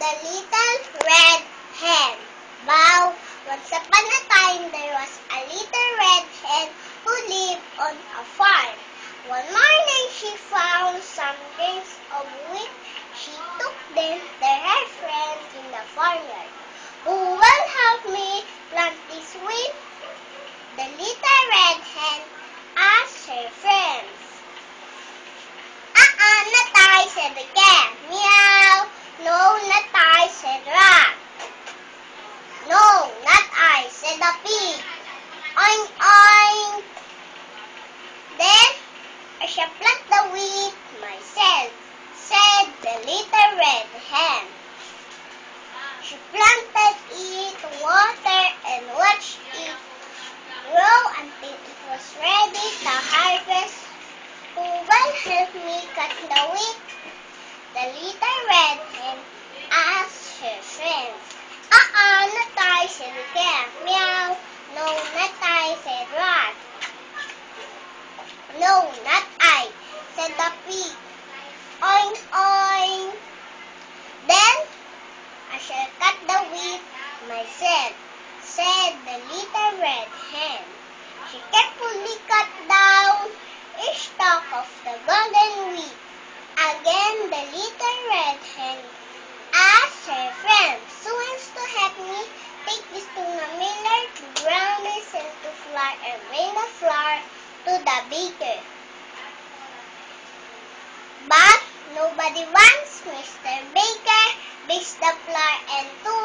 The Little Red Hen. Bow. Once upon a time, there was a little red hen who lived on a farm. One morning, she found some grains of wheat. She took them to her friends in the farmyard. Who will help me plant this wheat? The little red hen asked her friends. Not I, said the cat. Meow. No, not I, said the rat. No, not I, said the pig. Oink, oink. Then I shall plant the wheat myself, said the little red hen. She planted it, watered, and watched it grow until it was ready to harvest. Who will help me cut the wheat? The little red hen asked her friends. Not I, said the cat. Meow. No, not I, said the rat. No, not I, said the pig. Oink, oink. Then I shall cut the wheat myself, said the little red hen. She carefully cut down a stalk of the golden wheat. Again the little red hen asked her friends, who wants to help me take this to the miller to ground this into flour and bring the flour to the baker? But nobody wants. Mr. Baker bakes the flour and 2